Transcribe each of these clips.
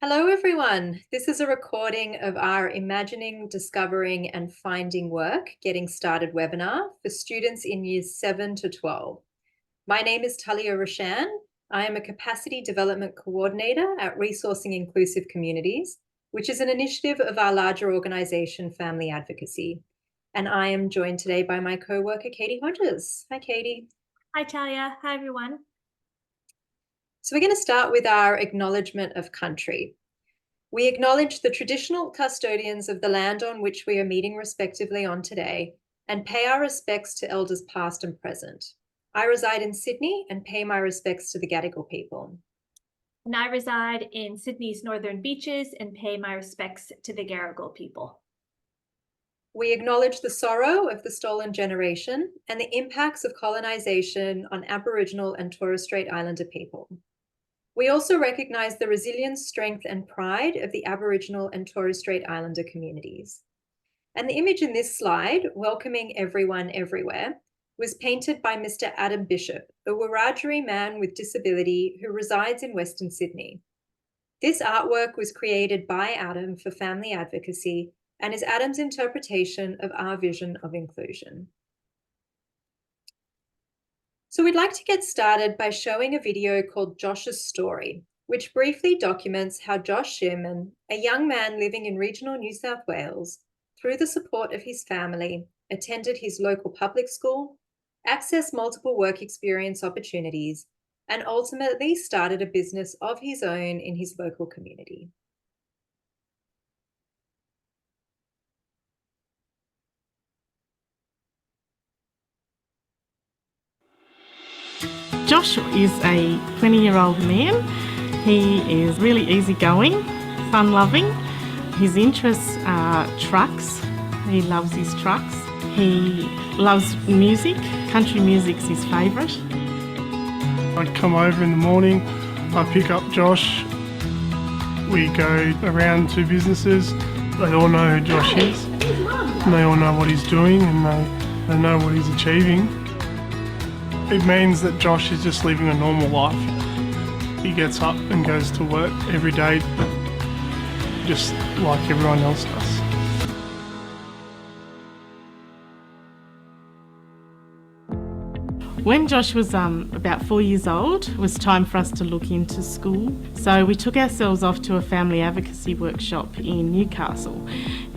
Hello, everyone. This is a recording of our Imagining, Discovering and Finding Work Getting Started webinar for students in years 7 to 12. My name is Talia Rashan. I am a Capacity Development Coordinator at Resourcing Inclusive Communities, which is an initiative of our larger organisation, Family Advocacy. And I am joined today by my co-worker, Katie Hodges. Hi, Katie. Hi, Talia. Hi, everyone. So we're going to start with our acknowledgement of country. We acknowledge the traditional custodians of the land on which we are meeting respectively on today and pay our respects to elders past and present. I reside in Sydney and pay my respects to the Gadigal people. And I reside in Sydney's northern beaches and pay my respects to the Gadigal people. We acknowledge the sorrow of the stolen generation and the impacts of colonisation on Aboriginal and Torres Strait Islander people. We also recognise the resilience, strength and pride of the Aboriginal and Torres Strait Islander communities. And the image in this slide, welcoming everyone everywhere, was painted by Mr. Adam Bishop, a Wiradjuri man with disability who resides in Western Sydney. This artwork was created by Adam for Family Advocacy and is Adam's interpretation of our vision of inclusion. So we'd like to get started by showing a video called Josh's Story, which briefly documents how Josh Sherman, a young man living in regional New South Wales, through the support of his family, attended his local public school, accessed multiple work experience opportunities, and ultimately started a business of his own in his local community. Josh is a 20-year-old man. He is really easygoing, fun-loving. His interests are trucks. He loves his trucks. He loves music. Country music's his favourite. I'd come over in the morning, I'd pick up Josh. We go around to businesses. They all know who Josh is. And they all know what he's doing and they know what he's achieving. It means that Josh is just living a normal life. He gets up and goes to work every day, just like everyone else does. When Josh was about 4 years old, it was time for us to look into school. So we took ourselves off to a family advocacy workshop in Newcastle,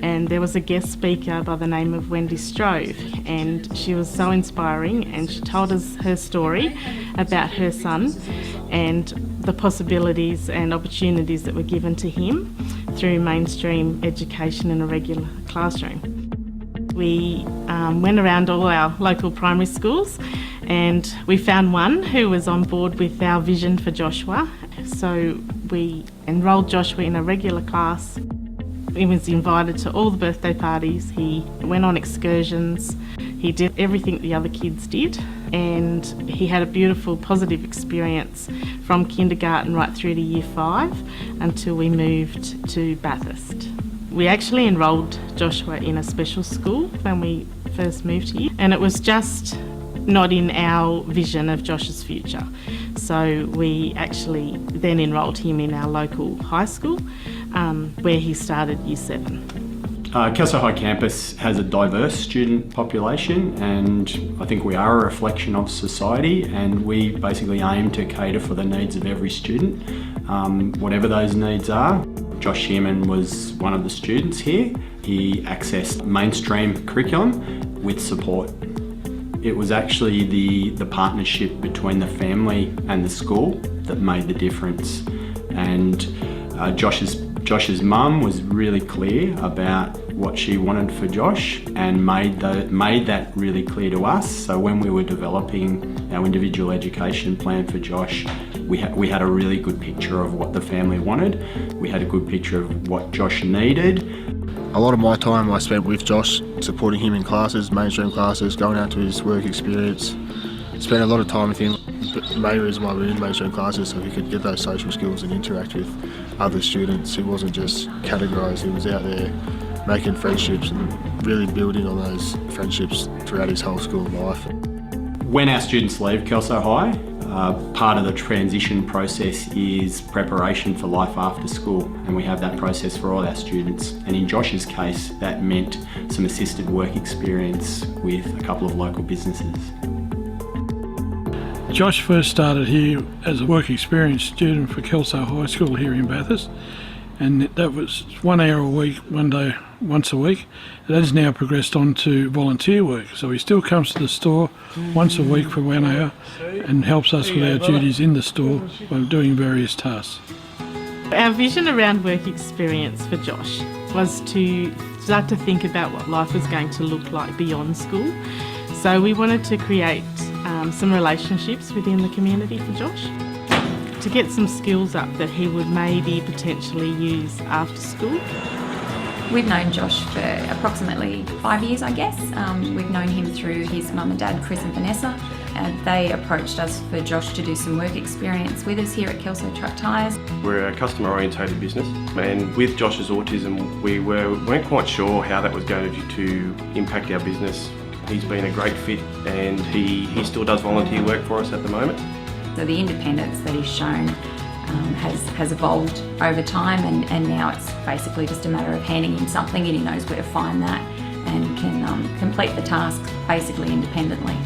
and there was a guest speaker by the name of Wendy Strove, and she was so inspiring, and she told us her story about her son and the possibilities and opportunities that were given to him through mainstream education in a regular classroom. We went around all our local primary schools and we found one who was on board with our vision for Joshua. So we enrolled Joshua in a regular class. He was invited to all the birthday parties. He went on excursions. He did everything the other kids did, and he had a beautiful, positive experience from kindergarten right through to year 5 until we moved to Bathurst. We actually enrolled Joshua in a special school when we first moved here, and it was just not in our vision of Josh's future. So we actually then enrolled him in our local high school where he started year 7. Kelso High campus has a diverse student population, and I think we are a reflection of society, and we basically aim to cater for the needs of every student, whatever those needs are. Josh Sherman was one of the students here. He accessed mainstream curriculum with support. It was actually the partnership between the family and the school that made the difference. And Josh's mum was really clear about what she wanted for Josh and made that really clear to us. So when we were developing our individual education plan for Josh, we had a really good picture of what the family wanted. We had a good picture of what Josh needed. A lot of my time I spent with Josh, supporting him in classes, mainstream classes, going out to his work experience. Spent a lot of time with him. The main reason why we were in mainstream classes so he could get those social skills and interact with other students. He wasn't just categorised, he was out there making friendships and really building on those friendships throughout his whole school life. When our students leave Kelso High, Part of the transition process is preparation for life after school, and we have that process for all our students. And in Josh's case, that meant some assisted work experience with a couple of local businesses. Josh first started here as a work experience student for Kelso High School here in Bathurst, and that was 1 hour a week, one day, once a week. That has now progressed on to volunteer work, so he still comes to the store once a week for 1 hour and helps us with our duties in the store by doing various tasks. Our vision around work experience for Josh was to start to think about what life was going to look like beyond school. So we wanted to create some relationships within the community for Josh, to get some skills up that he would maybe potentially use after school. We've known Josh for approximately 5 years, I guess. We've known him through his mum and dad, Chris and Vanessa, and they approached us for Josh to do some work experience with us here at Kelso Truck Tyres. We're a customer-orientated business, and with Josh's autism, we weren't quite sure how that was going to impact our business. He's been a great fit, and he still does volunteer work for us at the moment. So the independence that he's shown has evolved over time, and now it's basically just a matter of handing him something and he knows where to find that and can complete the tasks basically independently.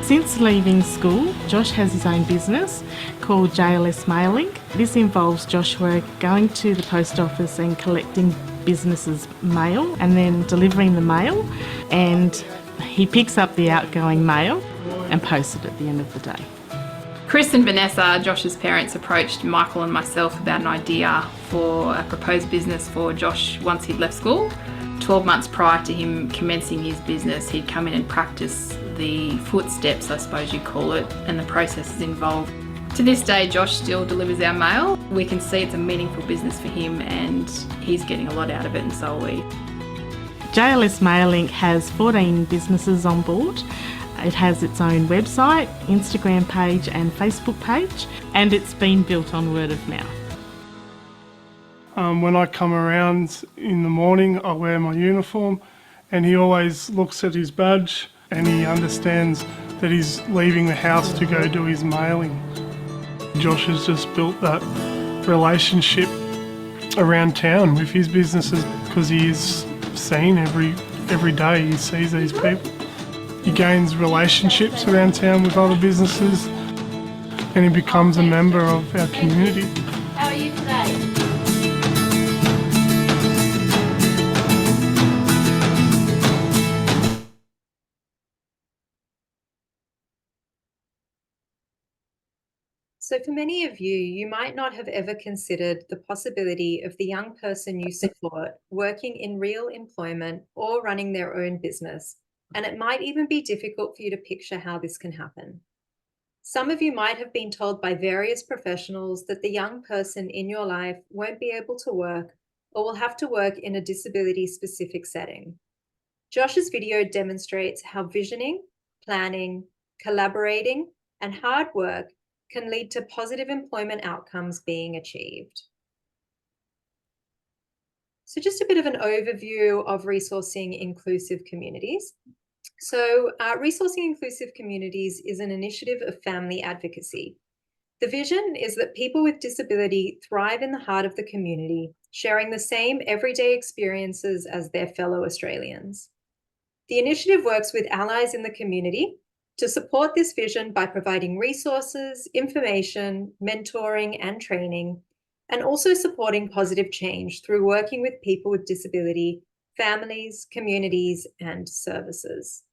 Since leaving school, Josh has his own business called JLS Mailing. This involves Joshua going to the post office and collecting businesses' mail and then delivering the mail, and he picks up the outgoing mail and posts it at the end of the day. Chris and Vanessa, Josh's parents, approached Michael and myself about an idea for a proposed business for Josh once he'd left school. 12 months prior to him commencing his business, he'd come in and practice the footsteps, I suppose you'd call it, and the processes involved. To this day, Josh still delivers our mail. We can see it's a meaningful business for him and he's getting a lot out of it, and so are we. JLS Mailing has 14 businesses on board. It has its own website, Instagram page and Facebook page, and it's been built on word of mouth. When I come around in the morning, I wear my uniform, and he always looks at his badge and he understands that he's leaving the house to go do his mailing. Josh has just built that relationship around town with his businesses because he is seen every day. He sees these people. He gains relationships around town with other businesses, and he becomes a member of our community. How are you today? So for many of you, you might not have ever considered the possibility of the young person you support working in real employment or running their own business, and it might even be difficult for you to picture how this can happen. Some of you might have been told by various professionals that the young person in your life won't be able to work or will have to work in a disability-specific setting. Josh's video demonstrates how visioning, planning, collaborating, and hard work can lead to positive employment outcomes being achieved. So just a bit of an overview of resourcing inclusive communities. So resourcing inclusive communities is an initiative of family advocacy. The vision is that people with disability thrive in the heart of the community, sharing the same everyday experiences as their fellow Australians. The initiative works with allies in the community to support this vision by providing resources, information, mentoring, and training, and also supporting positive change through working with people with disability, families, communities, and services.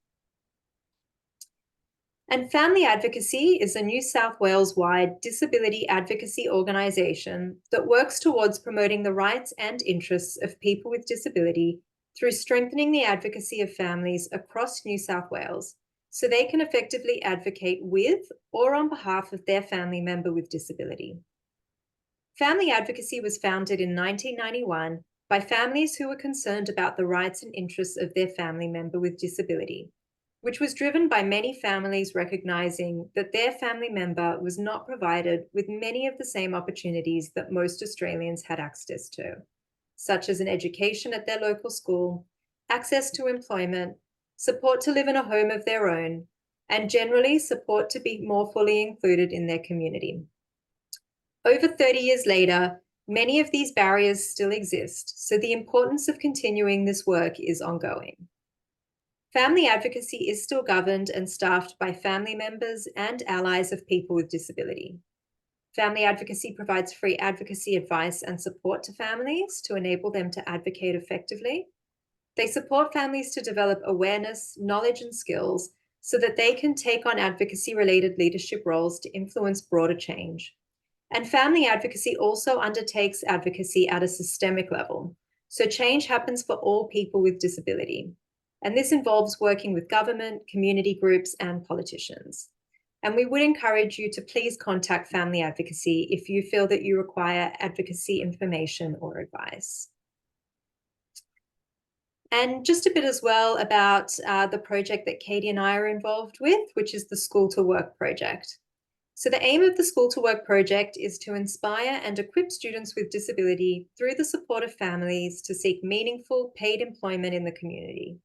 And Family Advocacy is a New South Wales-wide disability advocacy organisation that works towards promoting the rights and interests of people with disability through strengthening the advocacy of families across New South Wales, so they can effectively advocate with or on behalf of their family member with disability. Family advocacy was founded in 1991 by families who were concerned about the rights and interests of their family member with disability, which was driven by many families recognising that their family member was not provided with many of the same opportunities that most Australians had access to, such as an education at their local school, access to employment, support to live in a home of their own, and generally support to be more fully included in their community. Over 30 years later, many of these barriers still exist, so the importance of continuing this work is ongoing. Family advocacy is still governed and staffed by family members and allies of people with disability. Family advocacy provides free advocacy advice and support to families to enable them to advocate effectively. They support families to develop awareness, knowledge, and skills so that they can take on advocacy-related leadership roles to influence broader change. And family advocacy also undertakes advocacy at a systemic level. So change happens for all people with disability. And this involves working with government, community groups, and politicians. And we would encourage you to please contact family advocacy if you feel that you require advocacy information or advice. And just a bit as well about the project that Katie and I are involved with, which is the School to Work project. So the aim of the School to Work project is to inspire and equip students with disability through the support of families to seek meaningful paid employment in the community.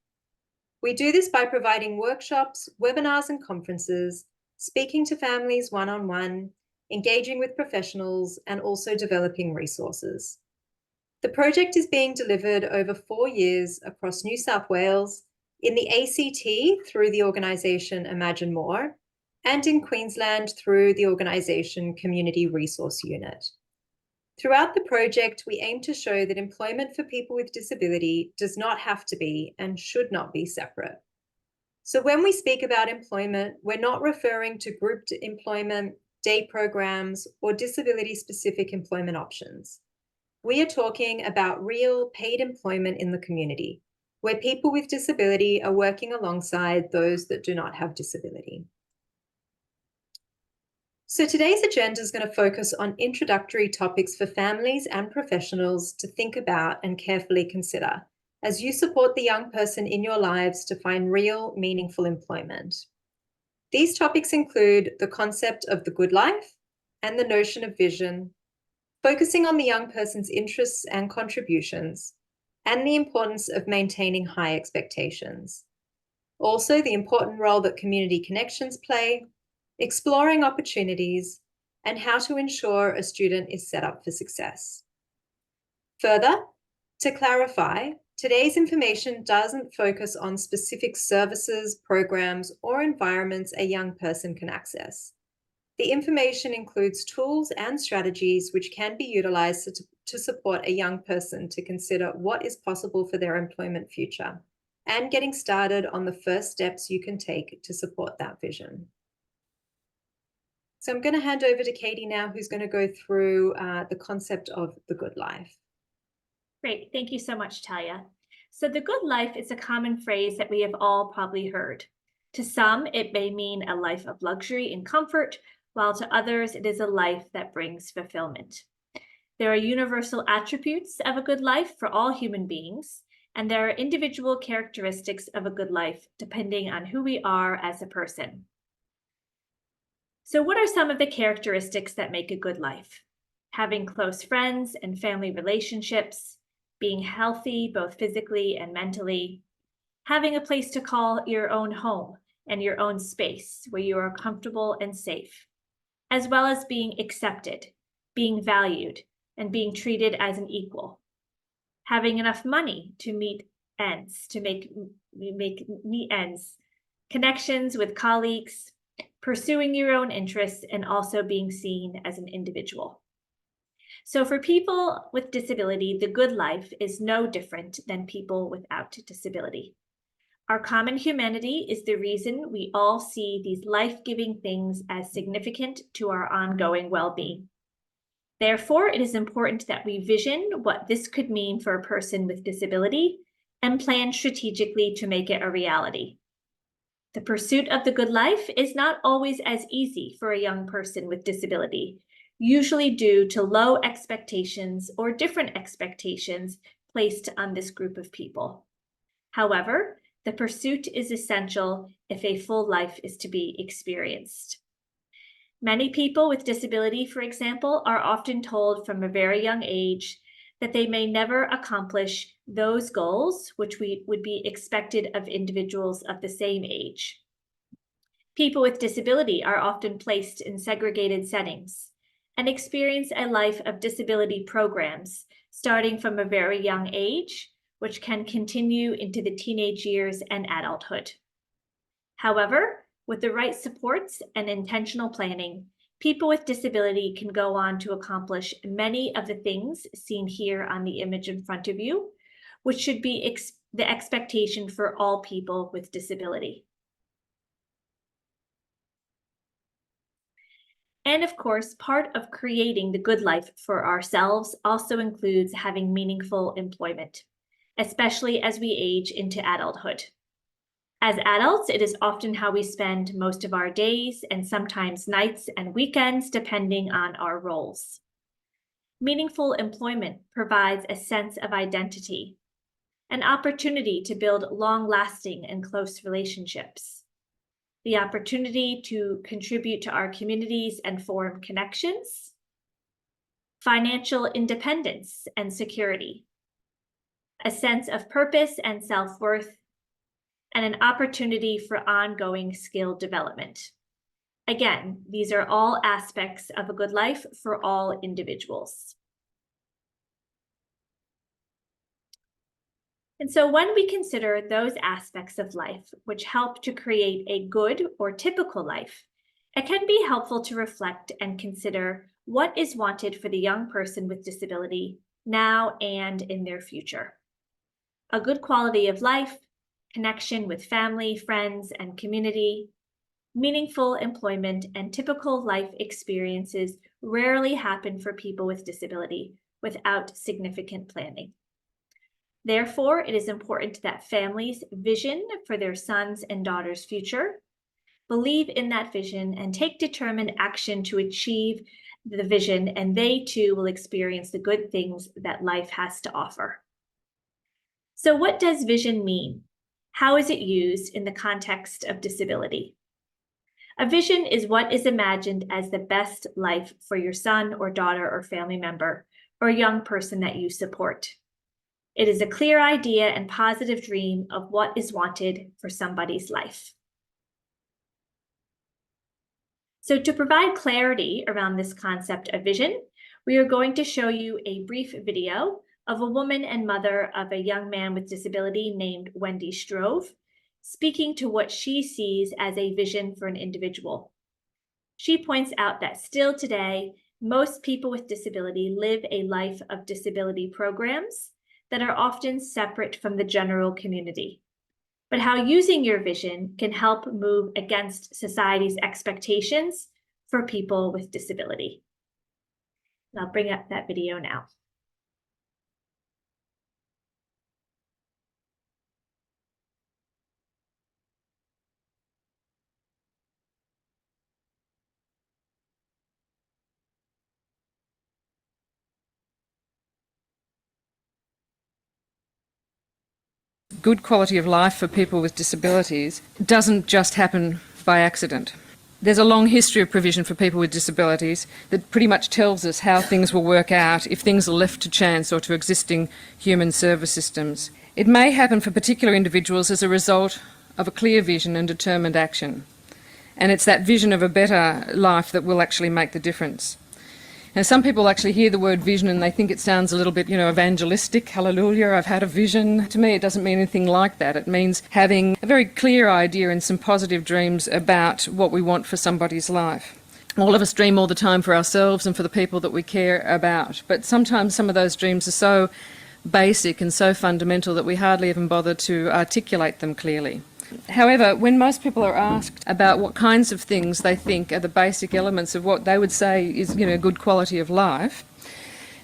We do this by providing workshops, webinars, and conferences, speaking to families one-on-one, engaging with professionals, and also developing resources. The project is being delivered over 4 years across New South Wales, in the ACT through the organisation Imagine More, and in Queensland through the organisation Community Resource Unit. Throughout the project, we aim to show that employment for people with disability does not have to be and should not be separate. So when we speak about employment, we're not referring to grouped employment, day programs, or disability-specific employment options. We are talking about real paid employment in the community, where people with disability are working alongside those that do not have disability. So today's agenda is going to focus on introductory topics for families and professionals to think about and carefully consider as you support the young person in your lives to find real, meaningful employment. These topics include the concept of the good life and the notion of vision, focusing on the young person's interests and contributions, and the importance of maintaining high expectations. Also, the important role that community connections play, exploring opportunities, and how to ensure a student is set up for success. Further, to clarify, today's information doesn't focus on specific services, programs, or environments a young person can access. The information includes tools and strategies which can be utilized to support a young person to consider what is possible for their employment future and getting started on the first steps you can take to support that vision. So I'm going to hand over to Katie now, who's going to go through the concept of the good life. Great, thank you so much, Talia. So the good life is a common phrase that we have all probably heard. To some, it may mean a life of luxury and comfort, while to others, it is a life that brings fulfillment. There are universal attributes of a good life for all human beings, and there are individual characteristics of a good life depending on who we are as a person. So what are some of the characteristics that make a good life? Having close friends and family relationships, being healthy both physically and mentally, having a place to call your own home and your own space where you are comfortable and safe, as well as being accepted, being valued, and being treated as an equal. Having enough money to meet ends, to meet ends, connections with colleagues, pursuing your own interests, and also being seen as an individual. So for people with disability, the good life is no different than people without disability. Our common humanity is the reason we all see these life-giving things as significant to our ongoing well-being. Therefore, it is important that we vision what this could mean for a person with disability and plan strategically to make it a reality. The pursuit of the good life is not always as easy for a young person with disability, usually due to low expectations or different expectations placed on this group of people. However, the pursuit is essential if a full life is to be experienced. Many people with disability, for example, are often told from a very young age that they may never accomplish those goals which would be expected of individuals of the same age. People with disability are often placed in segregated settings and experience a life of disability programs starting from a very young age, which can continue into the teenage years and adulthood. However, with the right supports and intentional planning, people with disability can go on to accomplish many of the things seen here on the image in front of you, which should be the expectation for all people with disability. And of course, part of creating the good life for ourselves also includes having meaningful employment, especially as we age into adulthood. As adults, it is often how we spend most of our days and sometimes nights and weekends, depending on our roles. Meaningful employment provides a sense of identity, an opportunity to build long-lasting and close relationships, the opportunity to contribute to our communities and form connections, financial independence and security, a sense of purpose and self-worth, and an opportunity for ongoing skill development. Again, these are all aspects of a good life for all individuals. And so when we consider those aspects of life which help to create a good or typical life, it can be helpful to reflect and consider what is wanted for the young person with disability now and in their future. A good quality of life, connection with family, friends, and community, meaningful employment, and typical life experiences rarely happen for people with disability without significant planning. Therefore, it is important that families vision for their sons' and daughters' future, believe in that vision, and take determined action to achieve the vision, and they too will experience the good things that life has to offer. So what does vision mean? How is it used in the context of disability? A vision is what is imagined as the best life for your son or daughter or family member or young person that you support. It is a clear idea and positive dream of what is wanted for somebody's life. So to provide clarity around this concept of vision, we are going to show you a brief video of a woman and mother of a young man with disability named Wendy Strove, speaking to what she sees as a vision for an individual. She points out that still today, most people with disability live a life of disability programs that are often separate from the general community, but how using your vision can help move against society's expectations for people with disability. And I'll bring up that video now. Good quality of life for people with disabilities doesn't just happen by accident. There's a long history of provision for people with disabilities that pretty much tells us how things will work out if things are left to chance or to existing human service systems. It may happen for particular individuals as a result of a clear vision and determined action. And it's that vision of a better life that will actually make the difference. Now, some people actually hear the word vision and they think it sounds a little bit, evangelistic. Hallelujah, I've had a vision. To me, it doesn't mean anything like that. It means having a very clear idea and some positive dreams about what we want for somebody's life. All of us dream all the time for ourselves and for the people that we care about. But sometimes some of those dreams are so basic and so fundamental that we hardly even bother to articulate them clearly. However, when most people are asked about what kinds of things they think are the basic elements of what they would say is, good quality of life,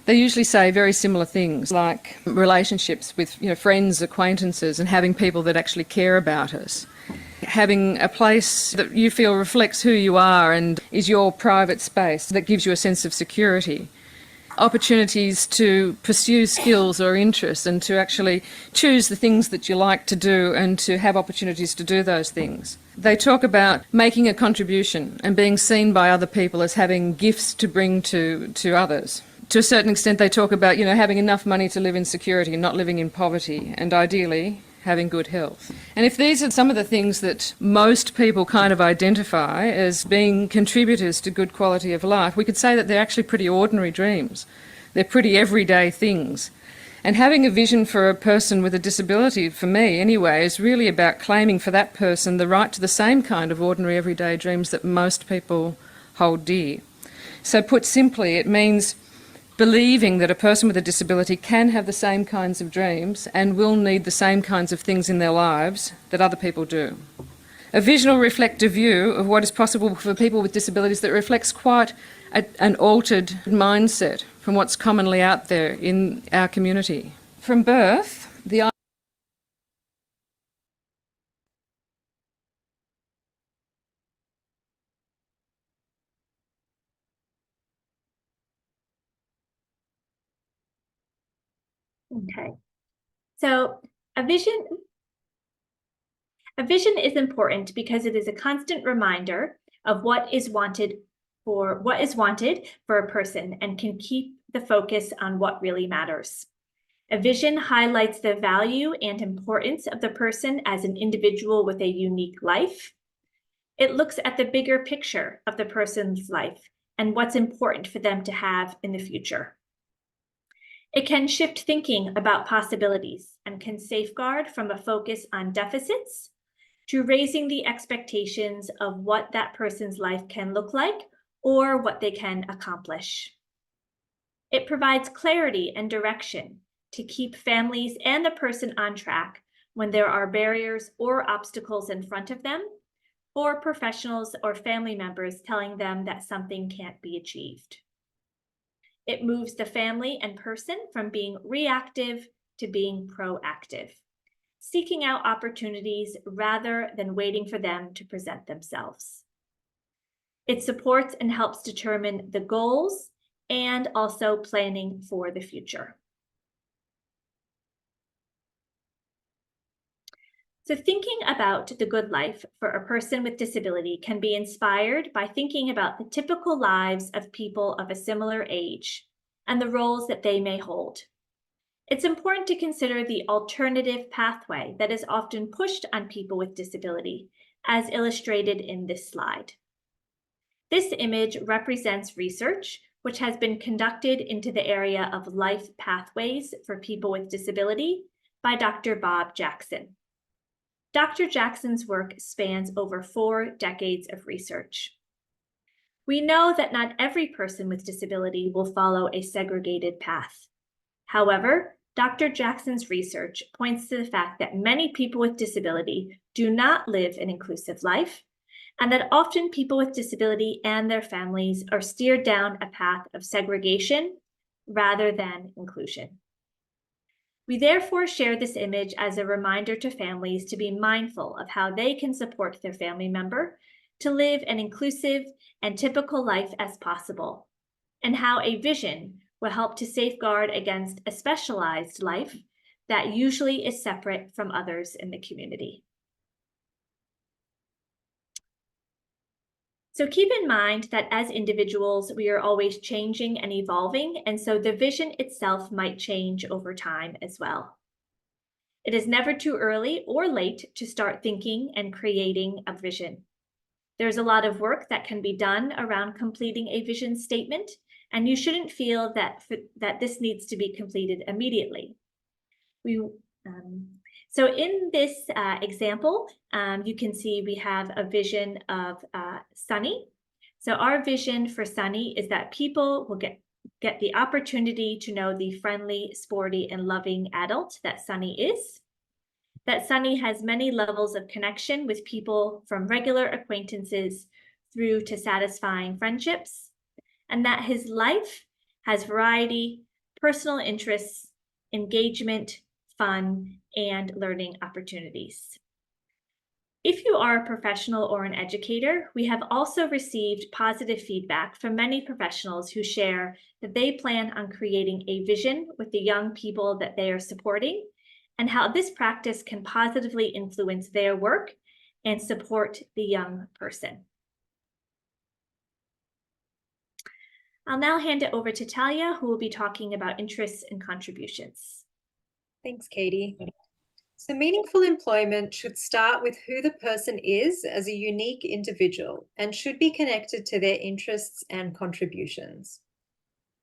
they usually say very similar things like relationships with, friends, acquaintances, and having people that actually care about us. Having a place that you feel reflects who you are and is your private space that gives you a sense of security. Opportunities to pursue skills or interests and to actually choose the things that you like to do and to have opportunities to do those things. They talk about making a contribution and being seen by other people as having gifts to bring to others. To a certain extent, they talk about, having enough money to live in security and not living in poverty, and ideally having good health. And if these are some of the things that most people kind of identify as being contributors to good quality of life, we could say that they're actually pretty ordinary dreams. They're pretty everyday things. And having a vision for a person with a disability, for me anyway, is really about claiming for that person the right to the same kind of ordinary everyday dreams that most people hold dear. So put simply, it means believing that a person with a disability can have the same kinds of dreams and will need the same kinds of things in their lives that other people do. A vision will reflect a view of what is possible for people with disabilities that reflects quite an altered mindset from what's commonly out there in our community. From birth, the Okay, so a vision is important because it is a constant reminder of what is wanted for a person and can keep the focus on what really matters. A vision highlights the value and importance of the person as an individual with a unique life. It looks at the bigger picture of the person's life and what's important for them to have in the future. It can shift thinking about possibilities and can safeguard from a focus on deficits to raising the expectations of what that person's life can look like or what they can accomplish. It provides clarity and direction to keep families and the person on track when there are barriers or obstacles in front of them, or professionals or family members telling them that something can't be achieved. It moves the family and person from being reactive to being proactive, seeking out opportunities rather than waiting for them to present themselves. It supports and helps determine the goals and also planning for the future. So thinking about the good life for a person with disability can be inspired by thinking about the typical lives of people of a similar age and the roles that they may hold. It's important to consider the alternative pathway that is often pushed on people with disability, as illustrated in this slide. This image represents research which has been conducted into the area of life pathways for people with disability by Dr. Bob Jackson. Dr. Jackson's work spans over 4 decades of research. We know that not every person with disability will follow a segregated path. However, Dr. Jackson's research points to the fact that many people with disability do not live an inclusive life, and that often people with disability and their families are steered down a path of segregation rather than inclusion. We therefore share this image as a reminder to families to be mindful of how they can support their family member to live an inclusive and typical life as possible, and how a vision will help to safeguard against a specialized life that usually is separate from others in the community. So keep in mind that as individuals, we are always changing and evolving, and so the vision itself might change over time as well. It is never too early or late to start thinking and creating a vision. There's a lot of work that can be done around completing a vision statement, and you shouldn't feel that this needs to be completed immediately. So in this example, you can see we have a vision of Sunny. So our vision for Sunny is that people will get the opportunity to know the friendly, sporty, and loving adult that Sunny is. That Sunny has many levels of connection with people from regular acquaintances through to satisfying friendships, and that his life has variety, personal interests, engagement, fun, and learning opportunities. If you are a professional or an educator, we have also received positive feedback from many professionals who share that they plan on creating a vision with the young people that they are supporting, and how this practice can positively influence their work and support the young person. I'll now hand it over to Talia, who will be talking about interests and contributions. Thanks, Katie. So meaningful employment should start with who the person is as a unique individual and should be connected to their interests and contributions.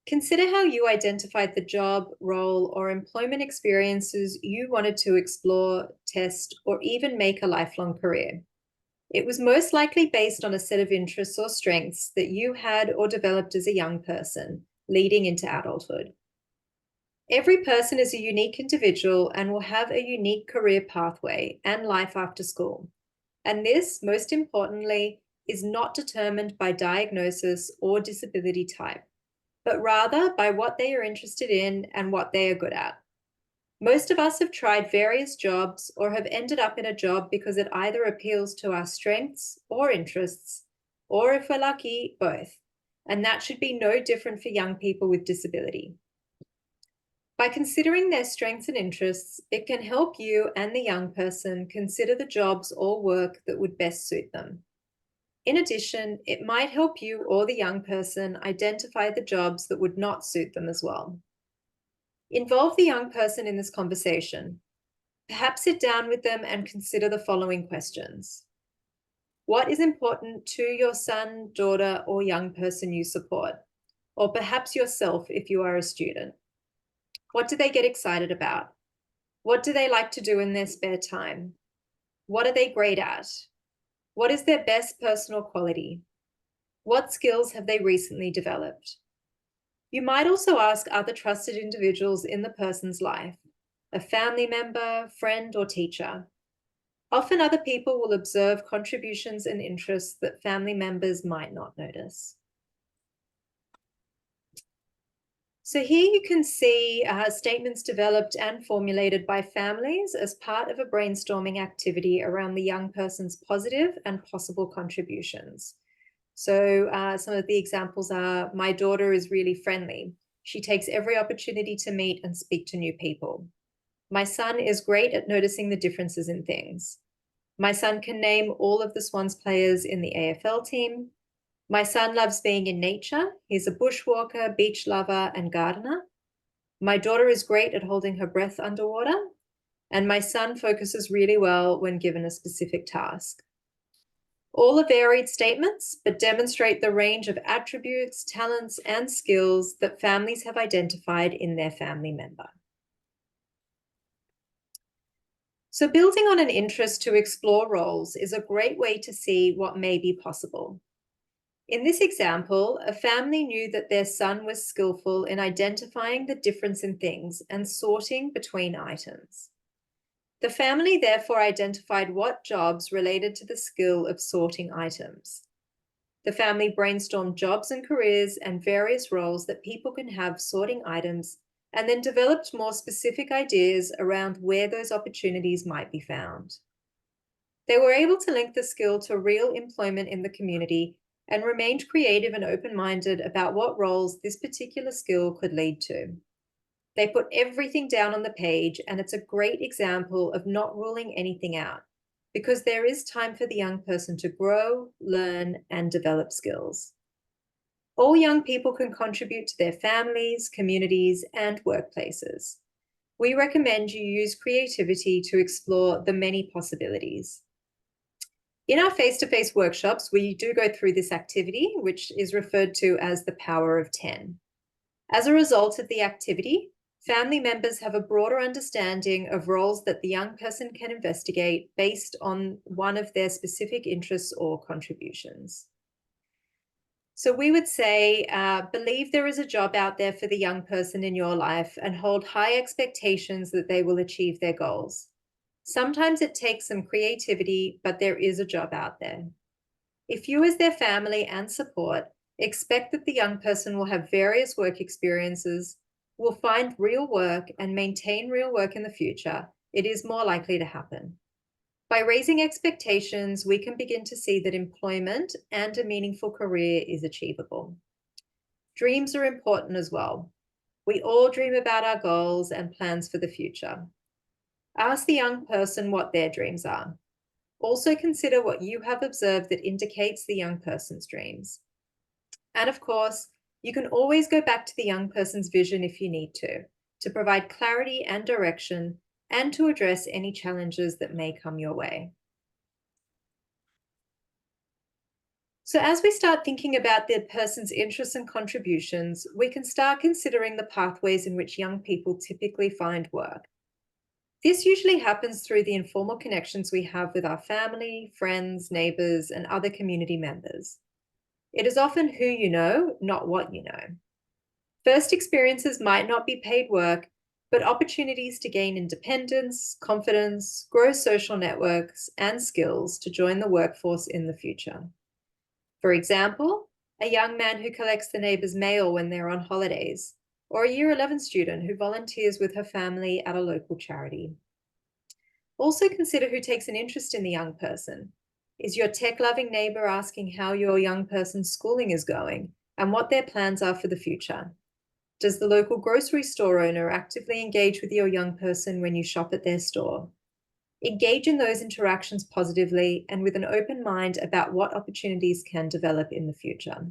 Consider how you identified the job, role, or employment experiences you wanted to explore, test, or even make a lifelong career. It was most likely based on a set of interests or strengths that you had or developed as a young person, leading into adulthood. Every person is a unique individual and will have a unique career pathway and life after school. And this, most importantly, is not determined by diagnosis or disability type, but rather by what they are interested in and what they are good at. Most of us have tried various jobs or have ended up in a job because it either appeals to our strengths or interests, or if we're lucky, both. And that should be no different for young people with disability. By considering their strengths and interests, it can help you and the young person consider the jobs or work that would best suit them. In addition, it might help you or the young person identify the jobs that would not suit them as well. Involve the young person in this conversation. Perhaps sit down with them and consider the following questions. What is important to your son, daughter, or young person you support? Or perhaps yourself if you are a student. What do they get excited about? What do they like to do in their spare time? What are they great at? What is their best personal quality? What skills have they recently developed? You might also ask other trusted individuals in the person's life, a family member, friend, or teacher. Often other people will observe contributions and interests that family members might not notice. So here you can see statements developed and formulated by families as part of a brainstorming activity around the young person's positive and possible contributions. So some of the examples are, my daughter is really friendly. She takes every opportunity to meet and speak to new people. My son is great at noticing the differences in things. My son can name all of the Swans players in the AFL team. My son loves being in nature. He's a bushwalker, beach lover, and gardener. My daughter is great at holding her breath underwater. And my son focuses really well when given a specific task. All are varied statements, but demonstrate the range of attributes, talents, and skills that families have identified in their family member. So building on an interest to explore roles is a great way to see what may be possible. In this example, a family knew that their son was skillful in identifying the difference in things and sorting between items. The family therefore identified what jobs related to the skill of sorting items. The family brainstormed jobs and careers and various roles that people can have sorting items, and then developed more specific ideas around where those opportunities might be found. They were able to link the skill to real employment in the community and remained creative and open-minded about what roles this particular skill could lead to. They put everything down on the page, and it's a great example of not ruling anything out, because there is time for the young person to grow, learn, and develop skills. All young people can contribute to their families, communities, and workplaces. We recommend you use creativity to explore the many possibilities. In our face-to-face workshops, we do go through this activity, which is referred to as the power of 10. As a result of the activity, family members have a broader understanding of roles that the young person can investigate based on one of their specific interests or contributions. So we would say, believe there is a job out there for the young person in your life and hold high expectations that they will achieve their goals. Sometimes it takes some creativity, but there is a job out there. If you as their family and support expect that the young person will have various work experiences, will find real work and maintain real work in the future, it is more likely to happen. By raising expectations, we can begin to see that employment and a meaningful career is achievable. Dreams are important as well. We all dream about our goals and plans for the future. Ask the young person what their dreams are. Also consider what you have observed that indicates the young person's dreams. And of course, you can always go back to the young person's vision if you need to provide clarity and direction and to address any challenges that may come your way. So as we start thinking about the person's interests and contributions, we can start considering the pathways in which young people typically find work. This usually happens through the informal connections we have with our family, friends, neighbours, and other community members. It is often who you know, not what you know. First experiences might not be paid work, but opportunities to gain independence, confidence, grow social networks, and skills to join the workforce in the future. For example, a young man who collects the neighbour's mail when they're on holidays, or a Year 11 student who volunteers with her family at a local charity. Also consider who takes an interest in the young person. Is your tech-loving neighbour asking how your young person's schooling is going and what their plans are for the future? Does the local grocery store owner actively engage with your young person when you shop at their store? Engage in those interactions positively and with an open mind about what opportunities can develop in the future.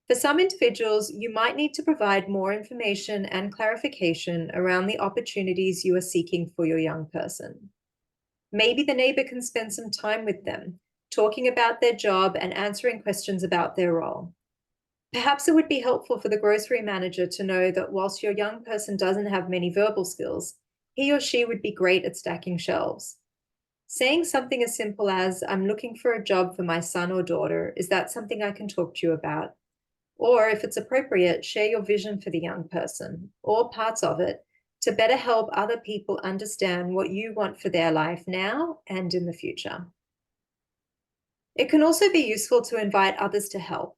For some individuals, you might need to provide more information and clarification around the opportunities you are seeking for your young person. Maybe the neighbour can spend some time with them, talking about their job and answering questions about their role. Perhaps it would be helpful for the grocery manager to know that whilst your young person doesn't have many verbal skills, he or she would be great at stacking shelves. Saying something as simple as, "I'm looking for a job for my son or daughter, is that something I can talk to you about?" Or if it's appropriate, share your vision for the young person, or parts of it, to better help other people understand what you want for their life now and in the future. It can also be useful to invite others to help.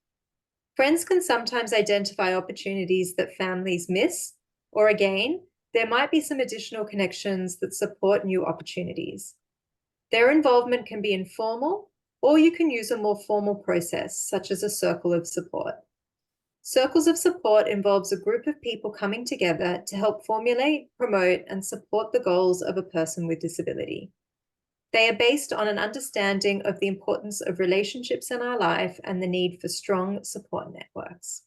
Friends can sometimes identify opportunities that families miss, or again, there might be some additional connections that support new opportunities. Their involvement can be informal, or you can use a more formal process, such as a circle of support. Circles of support involves a group of people coming together to help formulate, promote, and support the goals of a person with disability. They are based on an understanding of the importance of relationships in our life and the need for strong support networks.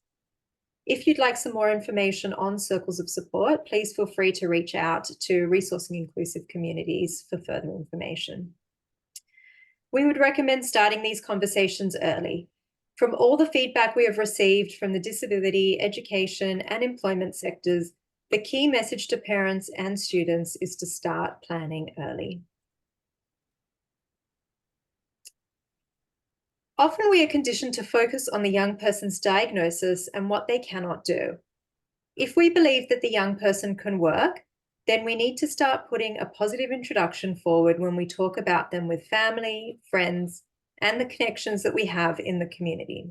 If you'd like some more information on circles of support, please feel free to reach out to Resourcing Inclusive Communities for further information. We would recommend starting these conversations early. From all the feedback we have received from the disability, education, and employment sectors, the key message to parents and students is to start planning early. Often we are conditioned to focus on the young person's diagnosis and what they cannot do. If we believe that the young person can work, then we need to start putting a positive introduction forward when we talk about them with family, friends, and the connections that we have in the community.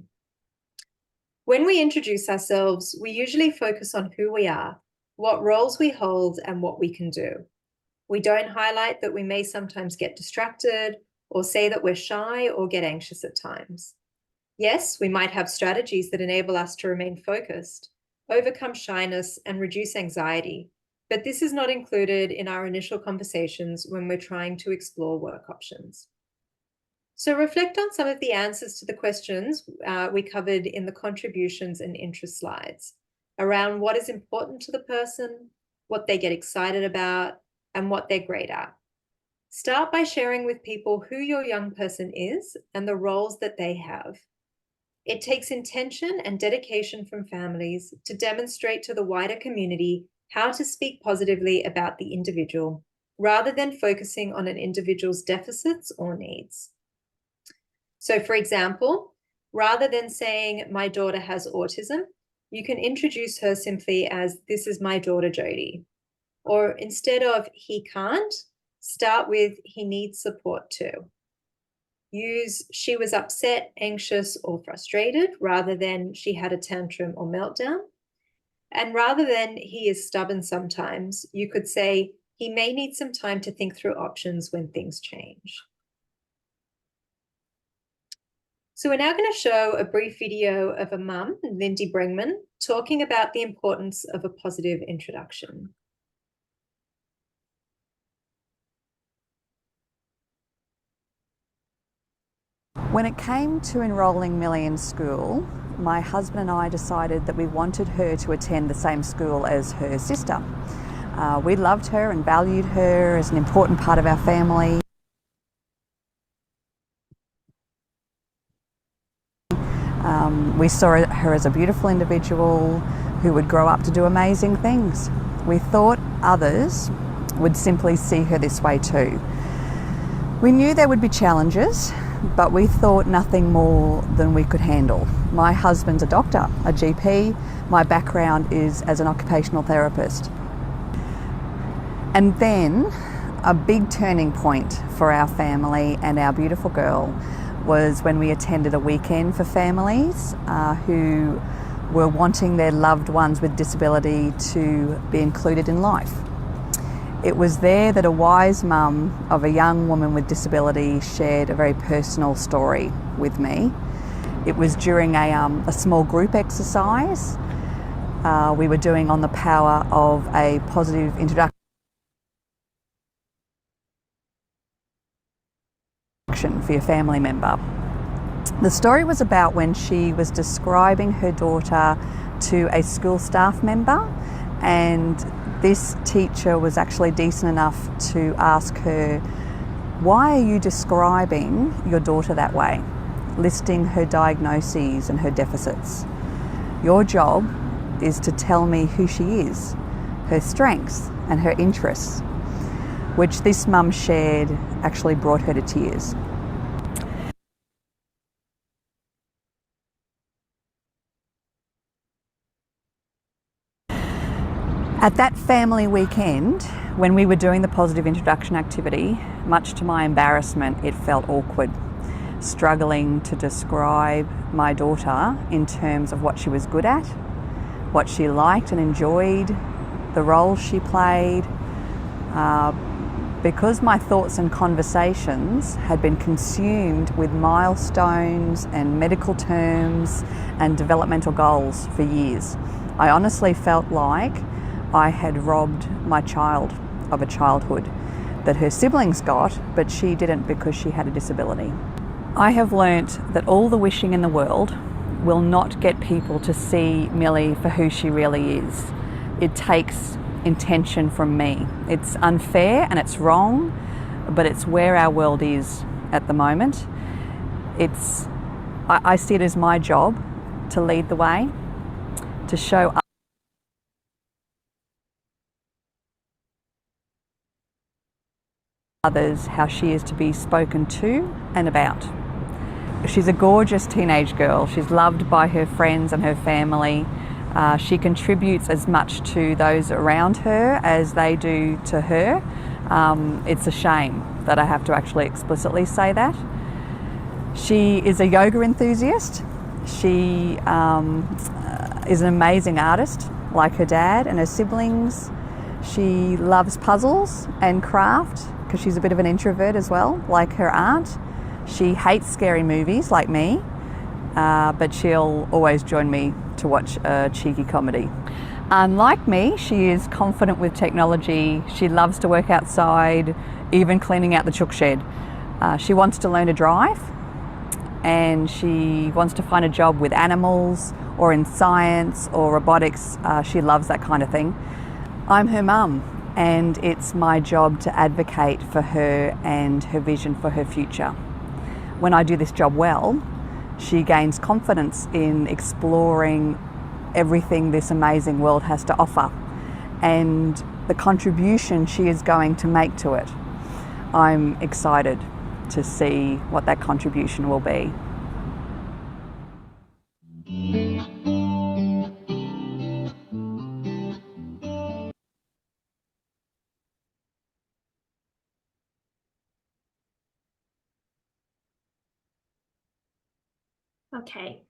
When we introduce ourselves, we usually focus on who we are, what roles we hold, and what we can do. We don't highlight that we may sometimes get distracted or say that we're shy or get anxious at times. Yes, we might have strategies that enable us to remain focused, overcome shyness, and reduce anxiety, but this is not included in our initial conversations when we're trying to explore work options. So reflect on some of the answers to the questions we covered in the contributions and interest slides around what is important to the person, what they get excited about, and what they're great at. Start by sharing with people who your young person is and the roles that they have. It takes intention and dedication from families to demonstrate to the wider community how to speak positively about the individual, rather than focusing on an individual's deficits or needs. So for example, rather than saying, "My daughter has autism," you can introduce her simply as, "This is my daughter, Jodie." Or instead of "he can't," start with "he needs support too." Use "she was upset, anxious, or frustrated," rather than "she had a tantrum or meltdown." And rather than "he is stubborn sometimes," you could say, "he may need some time to think through options when things change." So we're now going to show a brief video of a mum, Lindy Bringman, talking about the importance of a positive introduction. When it came to enrolling Millie in school, my husband and I decided that we wanted her to attend the same school as her sister. We loved her and valued her as an important part of our family. We saw her as a beautiful individual who would grow up to do amazing things. We thought others would simply see her this way too. We knew there would be challenges, but we thought nothing more than we could handle. My husband's a doctor, a GP. My background is as an occupational therapist. And then a big turning point for our family and our beautiful girl was when we attended a weekend for families who were wanting their loved ones with disability to be included in life. It was there that a wise mum of a young woman with disability shared a very personal story with me. It was during a small group exercise we were doing on the power of a positive introduction for your family member. The story was about when she was describing her daughter to a school staff member, and this teacher was actually decent enough to ask her, "Why are you describing your daughter that way?" listing her diagnoses and her deficits. "Your job is to tell me who she is, her strengths and her interests," which this mum shared actually brought her to tears. At that family weekend, when we were doing the positive introduction activity, much to my embarrassment, it felt awkward, struggling to describe my daughter in terms of what she was good at, what she liked and enjoyed, the roles she played. Because my thoughts and conversations had been consumed with milestones and medical terms and developmental goals for years, I honestly felt like I had robbed my child of a childhood that her siblings got, but she didn't because she had a disability. I have learnt that all the wishing in the world will not get people to see Millie for who she really is. It takes intention from me. It's unfair and it's wrong, but it's where our world is at the moment. I see it as my job to lead the way, to show others how she is to be spoken to and about. She's a gorgeous teenage girl. She's loved by her friends and her family. She contributes as much to those around her as they do to her. It's a shame that I have to actually explicitly say that. She is a yoga enthusiast. She is an amazing artist, like her dad and her siblings. She loves puzzles and craft because she's a bit of an introvert as well, like her aunt. She hates scary movies like me, but she'll always join me to watch a cheeky comedy. Unlike me, she is confident with technology. She loves to work outside, even cleaning out the chook shed. She wants to learn to drive, and she wants to find a job with animals or in science or robotics. She loves that kind of thing. I'm her mum, and it's my job to advocate for her and her vision for her future. When I do this job well, she gains confidence in exploring everything this amazing world has to offer and the contribution she is going to make to it. I'm excited to see what that contribution will be. Okay,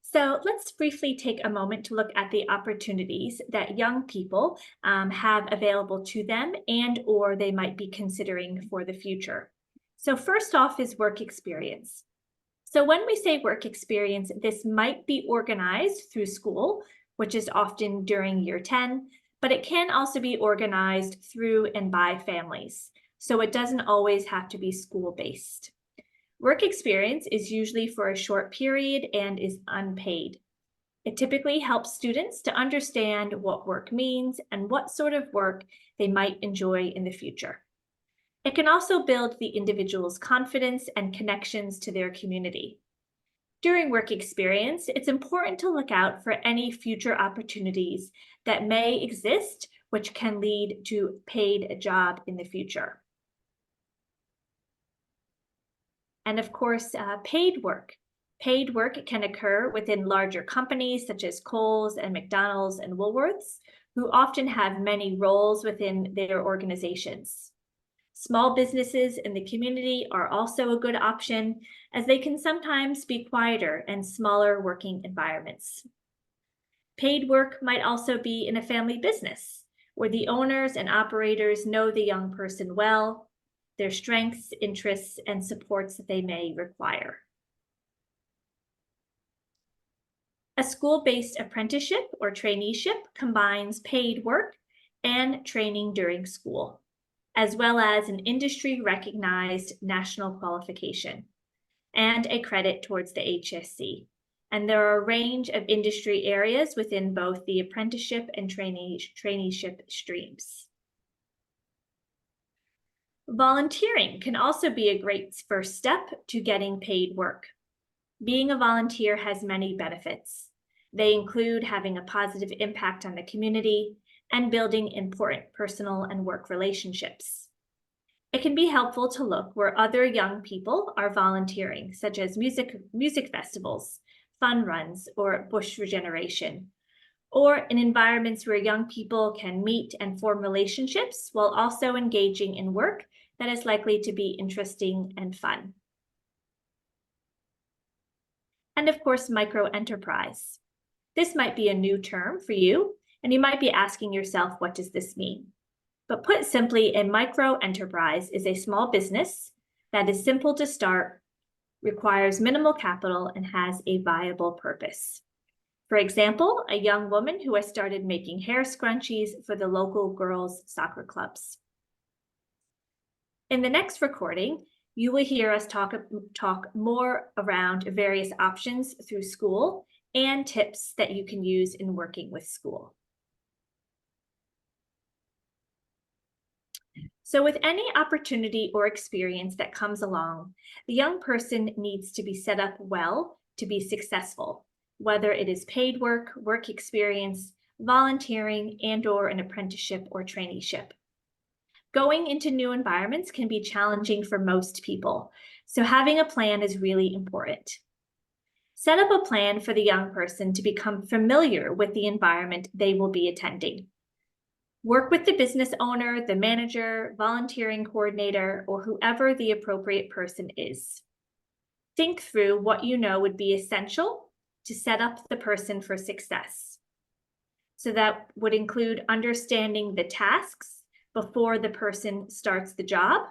so let's briefly take a moment to look at the opportunities that young people have available to them and or they might be considering for the future. So first off is work experience. So when we say work experience, this might be organized through school, which is often during year 10, but it can also be organized through and by families. So it doesn't always have to be school-based. Work experience is usually for a short period and is unpaid. It typically helps students to understand what work means and what sort of work they might enjoy in the future. It can also build the individual's confidence and connections to their community. During work experience, it's important to look out for any future opportunities that may exist, which can lead to paid job in the future. And of course, paid work. Paid work can occur within larger companies such as Kohl's and McDonald's and Woolworths, who often have many roles within their organizations. Small businesses in the community are also a good option, as they can sometimes be quieter and smaller working environments. Paid work might also be in a family business, where the owners and operators know the young person well, their strengths, interests, and supports that they may require. A school-based apprenticeship or traineeship combines paid work and training during school, as well as an industry-recognized national qualification and a credit towards the HSC. And there are a range of industry areas within both the apprenticeship and traineeship streams. Volunteering can also be a great first step to getting paid work. Being a volunteer has many benefits. They include having a positive impact on the community and building important personal and work relationships. It can be helpful to look where other young people are volunteering, such as music festivals, fun runs, or bush regeneration, or in environments where young people can meet and form relationships while also engaging in work that is likely to be interesting and fun. And of course, micro-enterprise. This might be a new term for you, and you might be asking yourself, what does this mean? But put simply, a micro-enterprise is a small business that is simple to start, requires minimal capital, and has a viable purpose. For example, a young woman who has started making hair scrunchies for the local girls' soccer clubs. In the next recording, you will hear us talk more around various options through school and tips that you can use in working with school. So with any opportunity or experience that comes along, the young person needs to be set up well to be successful, whether it is paid work, work experience, volunteering, and/or an apprenticeship or traineeship. Going into new environments can be challenging for most people, so having a plan is really important. Set up a plan for the young person to become familiar with the environment they will be attending. Work with the business owner, the manager, volunteering coordinator, or whoever the appropriate person is. Think through what you know would be essential to set up the person for success. So that would include understanding the tasks before the person starts the job,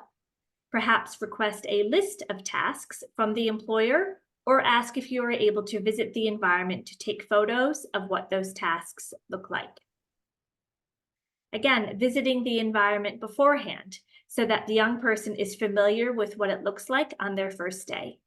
perhaps request a list of tasks from the employer, or ask if you are able to visit the environment to take photos of what those tasks look like. Again, visiting the environment beforehand so that the young person is familiar with what it looks like on their first day.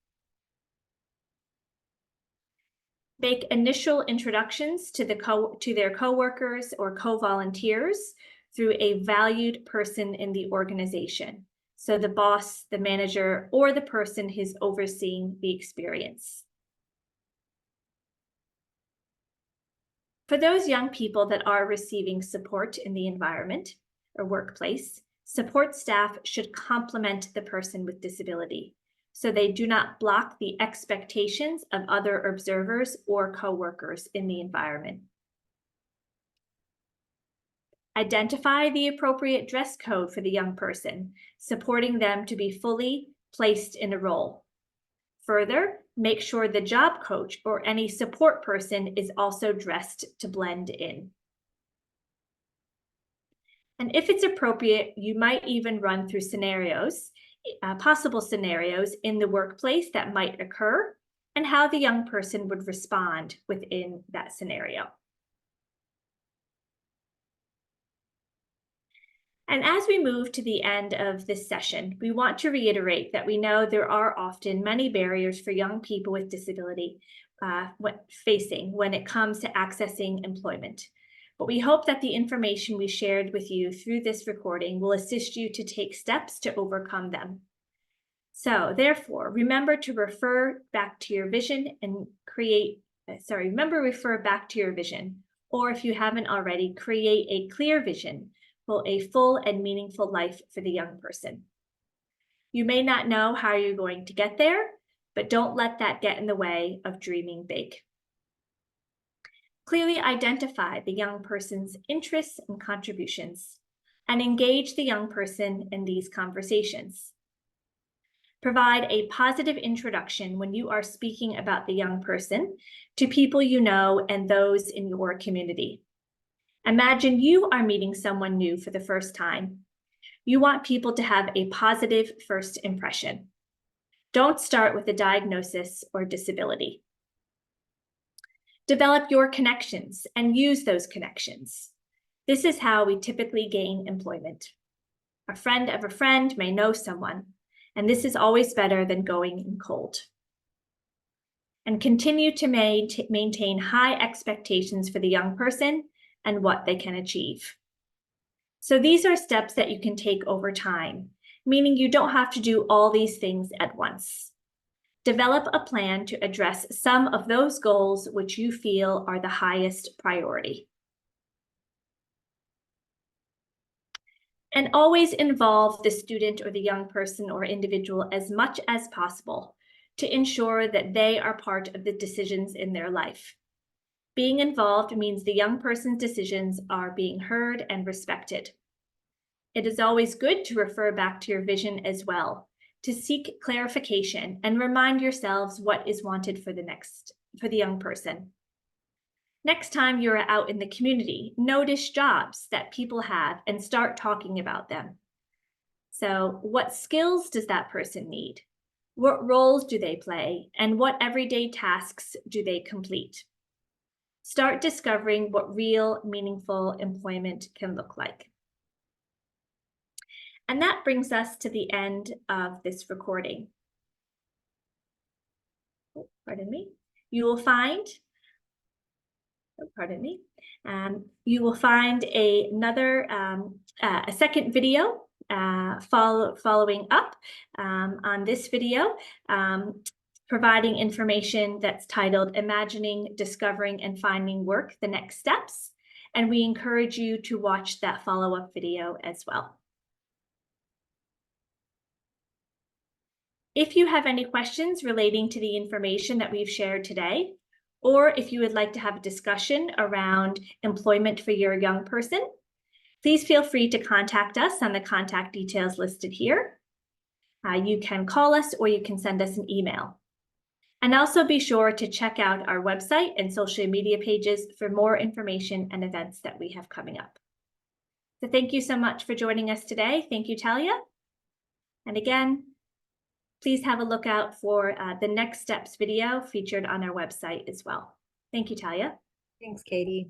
Make initial introductions to their coworkers or co-volunteers through a valued person in the organization. So the boss, the manager, or the person who's overseeing the experience. For those young people that are receiving support in the environment or workplace, support staff should complement the person with disability, so they do not block the expectations of other observers or coworkers in the environment. Identify the appropriate dress code for the young person, supporting them to be fully placed in a role. Further, make sure the job coach or any support person is also dressed to blend in. And if it's appropriate, you might even run through scenarios, possible scenarios in the workplace that might occur and how the young person would respond within that scenario. And as we move to the end of this session, we want to reiterate that we know there are often many barriers for young people with disability facing when it comes to accessing employment. But we hope that the information we shared with you through this recording will assist you to take steps to overcome them. So therefore, remember to refer back to your vision and refer back to your vision, or if you haven't already, create a clear vision for a full and meaningful life for the young person. You may not know how you're going to get there, but don't let that get in the way of dreaming big. Clearly identify the young person's interests and contributions, and engage the young person in these conversations. Provide a positive introduction when you are speaking about the young person to people you know and those in your community. Imagine you are meeting someone new for the first time. You want people to have a positive first impression. Don't start with a diagnosis or disability. Develop your connections and use those connections. This is how we typically gain employment. A friend of a friend may know someone, and this is always better than going in cold. And continue to maintain high expectations for the young person and what they can achieve. So these are steps that you can take over time, meaning you don't have to do all these things at once. Develop a plan to address some of those goals which you feel are the highest priority. And always involve the student or the young person or individual as much as possible to ensure that they are part of the decisions in their life. Being involved means the young person's decisions are being heard and respected. It is always good to refer back to your vision as well, to seek clarification and remind yourselves what is wanted for the young person. Next time you're out in the community, notice jobs that people have and start talking about them. So what skills does that person need? What roles do they play? And what everyday tasks do they complete? Start discovering what real, meaningful employment can look like. And that brings us to the end of this recording. Oh, pardon me. You will find a second video following up on this video, providing information that's titled Imagining, Discovering, and Finding Work, the Next Steps. And we encourage you to watch that follow-up video as well. If you have any questions relating to the information that we've shared today, or if you would like to have a discussion around employment for your young person, please feel free to contact us on the contact details listed here. You can call us or you can send us an email. And also be sure to check out our website and social media pages for more information and events that we have coming up. So thank you so much for joining us today. Thank you, Talia. And again, please have a look out for the Next Steps video featured on our website as well. Thank you, Talia. Thanks, Katie.